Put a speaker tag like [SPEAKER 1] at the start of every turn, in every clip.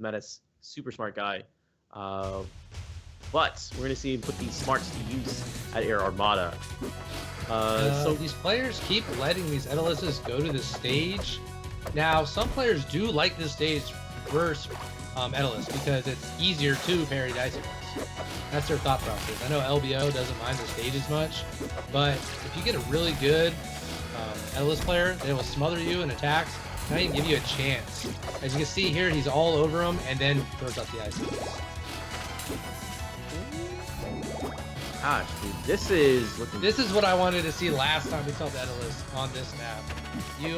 [SPEAKER 1] Menace. Super smart guy. But we're gonna see him put these smarts to use at Air Armada.
[SPEAKER 2] So these players keep letting these Etaluses go to the stage. Now, some players do like this stage versus Etalus because it's easier to parry the ice attacks. That's their thought process. I know LBO doesn't mind the stage as much, but if you get a really good Etalus player, they will smother you in attacks, not even give you a chance. As you can see here, he's all over them and then throws up the ice attacks.
[SPEAKER 1] Gosh, dude, this is looking...
[SPEAKER 2] This is what I wanted to see last time we saw the Etalus on this map. You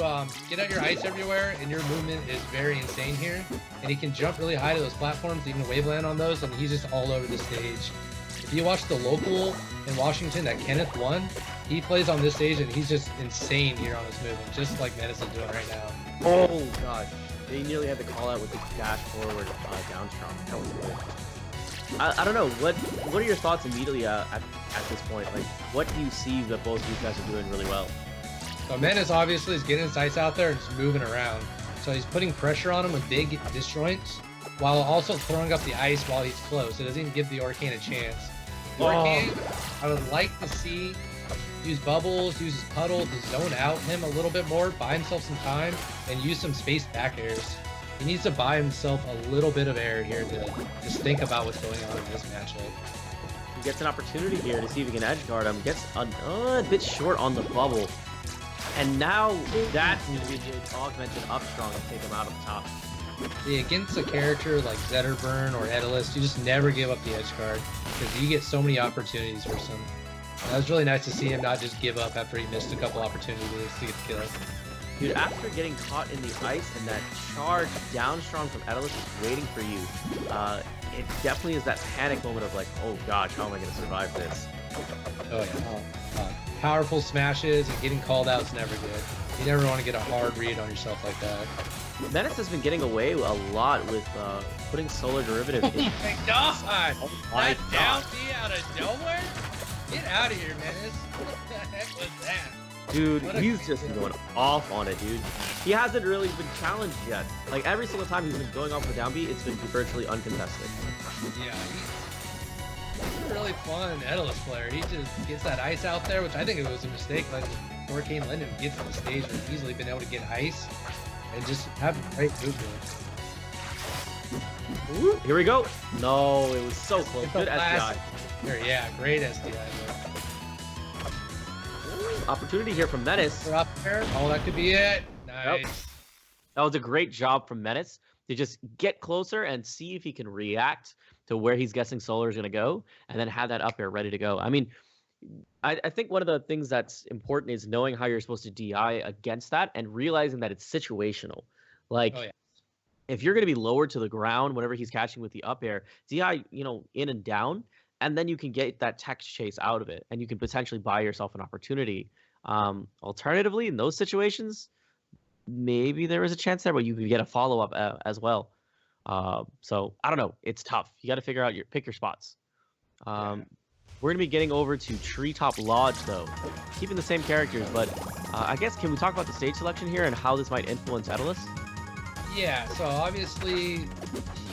[SPEAKER 2] get out your ice everywhere, and your movement is very insane here. And he can jump really high to those platforms, even waveland on those, and he's just all over the stage. If you watch the local in Washington that Kenneth won, he plays on this stage, and he's just insane here on his movement, just like Menace is doing right now.
[SPEAKER 1] Oh, gosh. They nearly had the call out with the dash forward down strong. That was good. I don't know. What are your thoughts immediately at this point? Like, what do you see that both of you guys are doing really well?
[SPEAKER 2] So Menace obviously is getting his ice out there and just moving around. So he's putting pressure on him with big disjoints, while also throwing up the ice while he's close. It doesn't even give the Arcane a chance. The Arcane, I would like to see use bubbles, use his puddle to zone out him a little bit more, buy himself some time, and use some spaced back airs. He needs to buy himself a little bit of air here to just think about what's going on in this matchup.
[SPEAKER 1] He gets an opportunity here to see if he can edge guard him. Gets a bit short on the bubble. And now that's going to be the augmented up strong and take him out of the top.
[SPEAKER 2] See, against a character like Zetterburn or Etalus, you just never give up the edge guard because you get so many opportunities for some. That was really nice to see him not just give up after he missed a couple opportunities to get the kill.
[SPEAKER 1] Dude, after getting caught in the ice and that charge down strong from Etalus is waiting for you, it definitely is that panic moment of like, oh gosh, how am I going to survive this?
[SPEAKER 2] Oh yeah. Powerful smashes and getting called out is never good. You never want to get a hard read on yourself like that.
[SPEAKER 1] Menace has been getting away a lot with putting solarDerivative in.
[SPEAKER 2] Oh my god!
[SPEAKER 1] Oh my
[SPEAKER 2] that down B out of nowhere? Get out of here, Menace. What the heck was that?
[SPEAKER 1] Dude, he's just going off on it, dude. He hasn't really been challenged yet. Like, every single time he's been going off with down B, it's been virtually uncontested.
[SPEAKER 2] Yeah, he's a really fun Etalus player. He just gets that ice out there, which I think it was a mistake letting Arcane Linden get to the stage where he's easily been able to get ice and just have great movement.
[SPEAKER 1] Ooh, here we go. No, it was so close. Good SDI.
[SPEAKER 2] Here, yeah, great SDI there.
[SPEAKER 1] Opportunity here from Menace.
[SPEAKER 2] Up there. Oh, that could be it. Nice.
[SPEAKER 1] Yep. That was a great job from Menace to just get closer and see if he can react to where he's guessing Solar is going to go, and then have that up air ready to go. I mean, I think one of the things that's important is knowing how you're supposed to DI against that and realizing that it's situational. Like, if you're going to be lowered to the ground whenever he's catching with the up air, DI, in and down, and then you can get that text chase out of it, and you can potentially buy yourself an opportunity. Alternatively, in those situations, maybe there is a chance there, but you could get a follow-up as well. So, I don't know. It's tough. You got to figure out pick your spots. We're going to be getting over to Treetop Lodge, though. Keeping the same characters, but I guess, can we talk about the stage selection here and how this might influence Etalus?
[SPEAKER 2] Yeah, so obviously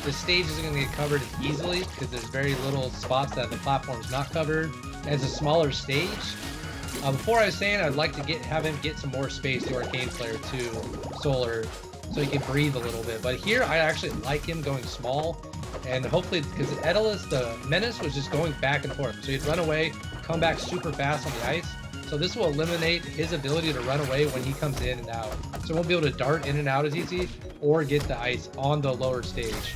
[SPEAKER 2] the stage isn't going to get covered as easily because there's very little spots that the platform's not covered. As a smaller stage, before I was saying I'd like to have him get some more space, the Arcane player, to Solar, so he can breathe a little bit. But here I actually like him going small, and hopefully, because Etalus, the Menace was just going back and forth. So he'd run away, come back super fast on the ice. So this will eliminate his ability to run away when he comes in and out. So he won't be able to dart in and out as easy or get the ice on the lower stage.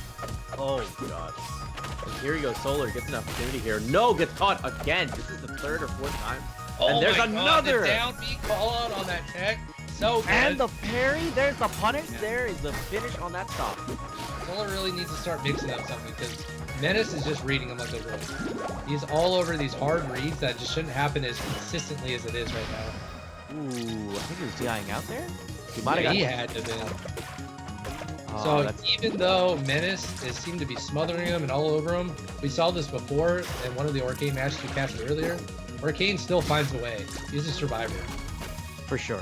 [SPEAKER 1] Oh, gosh. And here you go. Solar gets an opportunity here. No, gets caught again. This is the third or fourth time.
[SPEAKER 2] Oh,
[SPEAKER 1] and there's
[SPEAKER 2] my
[SPEAKER 1] another.
[SPEAKER 2] God, the down B call out on that tech. So good.
[SPEAKER 1] And the parry. There's the punish. Yeah. There is the finish on that stop.
[SPEAKER 2] Solar really needs to start mixing up something because Menace is just reading him like a rook. He's all over these hard reads that just shouldn't happen as consistently as it is right now.
[SPEAKER 1] Ooh, I think he was DIing out there. He might have got.
[SPEAKER 2] He had to been. So even though Menace seemed to be smothering him and all over him, we saw this before in one of the Arcane matches we casted earlier. Arcane still finds a way. He's a survivor.
[SPEAKER 1] For sure.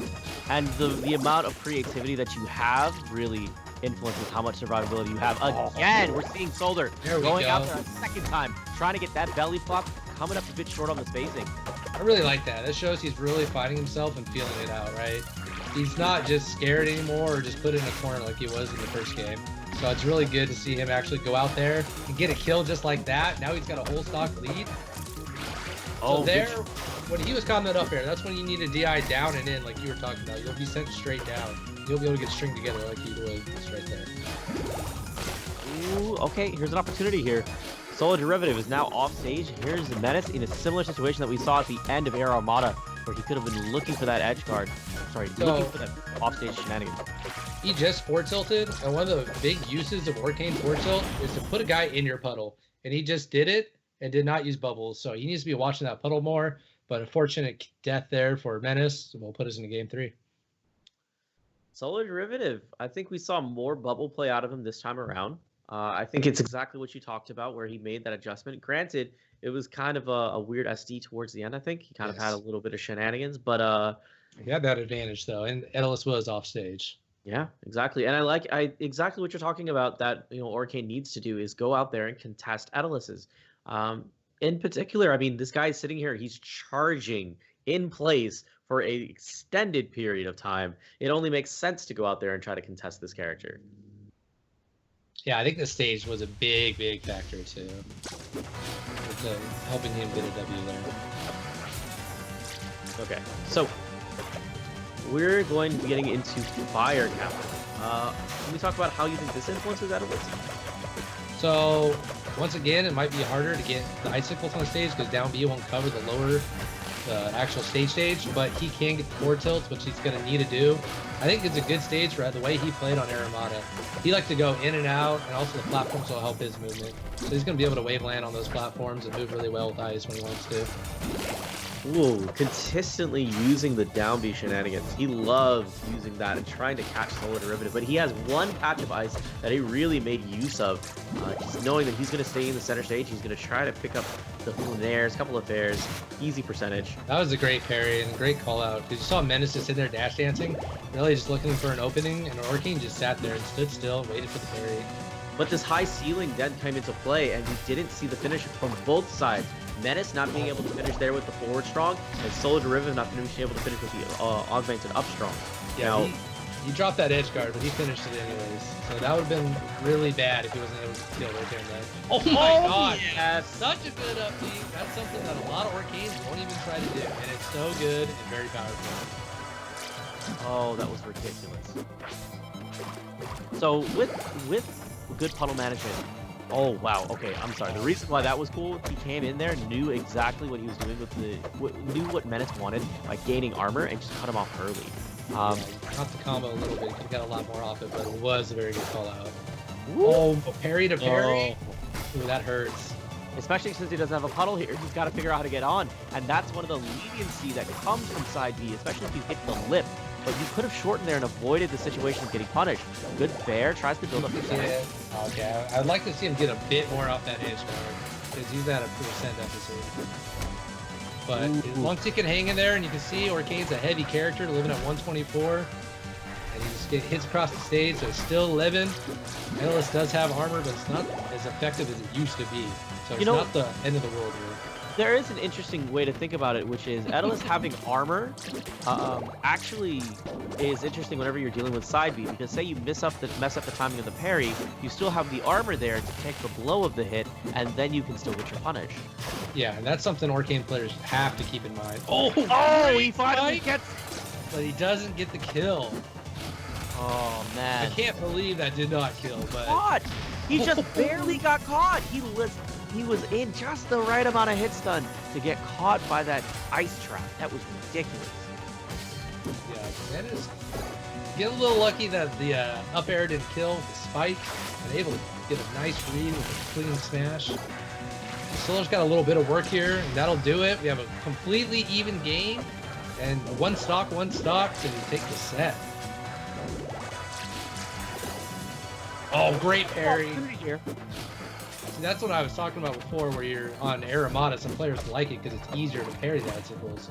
[SPEAKER 1] And the amount of creativity that you have really influences how much survivability you have. Again, we're seeing Solar going out there a second time, trying to get that belly flop, coming up a bit short on the spacing.
[SPEAKER 2] I really like that. That shows he's really fighting himself and feeling it out, right? He's not just scared anymore or just put in a corner like he was in the first game. So it's really good to see him actually go out there and get a kill just like that. Now he's got a whole stock lead. So there, when he was caught that up air, that's when you need a DI down and in like you were talking about. You'll be sent straight down. You'll be able to get stringed together like you would just right there.
[SPEAKER 1] Ooh, okay, here's an opportunity here. solarDerivative is now off stage. Here's Menace in a similar situation that we saw at the end of Air Armada, where he could have been looking for that edge guard. Sorry, looking for that off-stage shenanigans.
[SPEAKER 2] He just forward tilted, and one of the big uses of Arcane forward tilt is to put a guy in your puddle, and he just did it and did not use bubbles. So he needs to be watching that puddle more. But unfortunate death there for Menace will put us into game 3.
[SPEAKER 1] solarDerivative, I think we saw more bubble play out of him this time around. I think it's exactly what you talked about, where he made that adjustment. Granted, it was kind of a weird SD towards the end. I think he kind of had a little bit of shenanigans, but
[SPEAKER 2] he had that advantage though, and Etalus was off stage.
[SPEAKER 1] Yeah, exactly. And I exactly what you're talking about that, Arcane needs to do is go out there and contest Etalus's. In particular, I mean, this guy's sitting here, he's charging in place for a extended period of time. It only makes sense to go out there and try to contest this character.
[SPEAKER 2] Yeah, I think the stage was a big, big factor too. With helping him get a W there.
[SPEAKER 1] Okay, so we're going to be getting into fire now. Can we talk about how you think this influences Etalus?
[SPEAKER 2] So once again, it might be harder to get the icicles on the stage because down B won't cover the lower, the actual stage, but he can get the forward tilts, which he's going to need to do. I think it's a good stage for the way he played on Air Armada. He likes to go in and out, and also the platforms will help his movement. So he's going to be able to wave land on those platforms and move really well with ice when he wants to.
[SPEAKER 1] Ooh, consistently using the down B shenanigans. He loves using that and trying to catch solarDerivative, but he has one patch of ice that he really made use of. Just knowing that he's going to stay in the center stage, he's going to try to pick up the nairs, a couple of fairs, easy percentage.
[SPEAKER 2] That was a great parry and a great call out. Because you saw Menace just sitting there dash dancing, really just looking for an opening, and Arcane just sat there and stood still, waited for the parry.
[SPEAKER 1] But this high ceiling then came into play, and we didn't see the finish from both sides. Menace not being able to finish there with the forward strong, and solarDerivative not being able to finish with the augmented up strong.
[SPEAKER 2] Yeah,
[SPEAKER 1] now,
[SPEAKER 2] he dropped that edge guard, but he finished it anyways. So that would have been really bad if he wasn't able to kill right there and then. Oh my god!
[SPEAKER 1] Yes.
[SPEAKER 2] Such a good up B. That's something that a lot of Arcanes won't even try to do, and it's so good and very powerful.
[SPEAKER 1] Oh, that was ridiculous. So with good puddle management. Oh wow. Okay, I'm sorry. The reason why that was cool, he came in there, knew exactly what he was doing with knew what Menace wanted by gaining armor, and just cut him off early.
[SPEAKER 2] Got the combo a little bit. Could have got a lot more off it, but it was a very good call out. Oh, parry to parry. Oh. Ooh, that hurts.
[SPEAKER 1] Especially since he doesn't have a puddle here, he's got to figure out how to get on, and that's one of the leniency that comes from side B, especially if you hit the lip. But you could have shortened there and avoided the situation of getting punished. Good fair, tries to build up the center.
[SPEAKER 2] Okay, I'd like to see him get a bit more off that edge guard, because he's at a percent deficit. But once he can hang in there, and you can see Arcane's a heavy character, living at 124, and he just hits across the stage, so he's still living. Etalus does have armor, but it's not as effective as it used to be. So it's not the end of the world here.
[SPEAKER 1] There is an interesting way to think about it, which is Etalus having armor actually is interesting whenever you're dealing with side B, because say you mess up the timing of the parry, you still have the armor there to take the blow of the hit, and then you can still get your punish.
[SPEAKER 2] Yeah, and that's something Arcane players have to keep in mind.
[SPEAKER 1] Oh, he finally gets,
[SPEAKER 2] but he doesn't get the kill.
[SPEAKER 1] Oh man,
[SPEAKER 2] I can't believe that did not kill. But
[SPEAKER 1] caught. He just barely got caught. He was in just the right amount of hit stun to get caught by that ice trap. That was ridiculous.
[SPEAKER 2] Yeah, that is. Get a little lucky that the up air didn't kill with the spike, and able to get a nice read with a clean smash. Solar's got a little bit of work here, and that'll do it. We have a completely even game, and one stock, so you take the set. Oh, great parry.
[SPEAKER 1] Here.
[SPEAKER 2] See, that's what I was talking about before, where you're on Air Armada. Some players like it because it's easier to parry the icicles.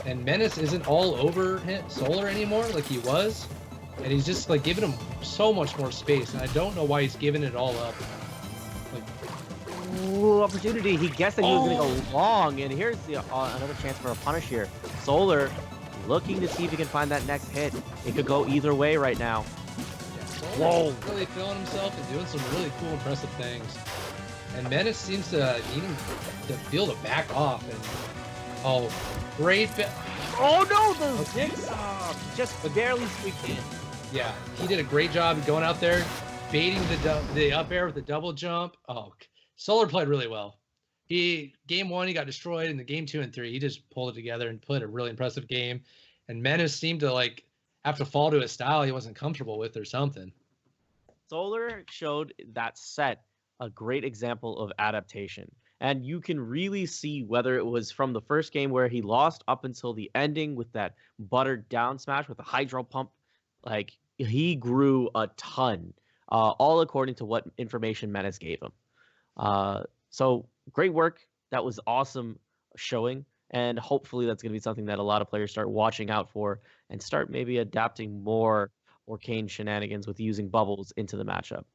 [SPEAKER 2] And Menace isn't all over Solar anymore like he was. and he's just like giving him so much more space, and I don't know why he's giving it all up. Like,
[SPEAKER 1] ooh, opportunity. He guessed that he was going to go long, and here's the another chance for a punish here. Solar looking to see if he can find that next hit. It could go either way right now.
[SPEAKER 2] Whoa! Really feeling himself and doing some really cool, impressive things. And Menace seems to need him to feel to back off. And oh, great!
[SPEAKER 1] Oh no, the jigsaw just barely squeaked in.
[SPEAKER 2] Yeah, he did a great job of going out there, baiting the up air with the double jump. Oh, Solar played really well. Game 1 he got destroyed, and the game 2 and 3 he just pulled it together and played a really impressive game. And Menace seemed to like have to fall to a style he wasn't comfortable with or something.
[SPEAKER 1] Solar showed that set a great example of adaptation. And you can really see whether it was from the first game where he lost up until the ending with that buttered down smash with the hydro pump. Like, he grew a ton, all according to what information Menace gave him. So great work. That was awesome showing. And hopefully that's going to be something that a lot of players start watching out for and start maybe adapting more Arcane shenanigans with using bubbles into the matchup.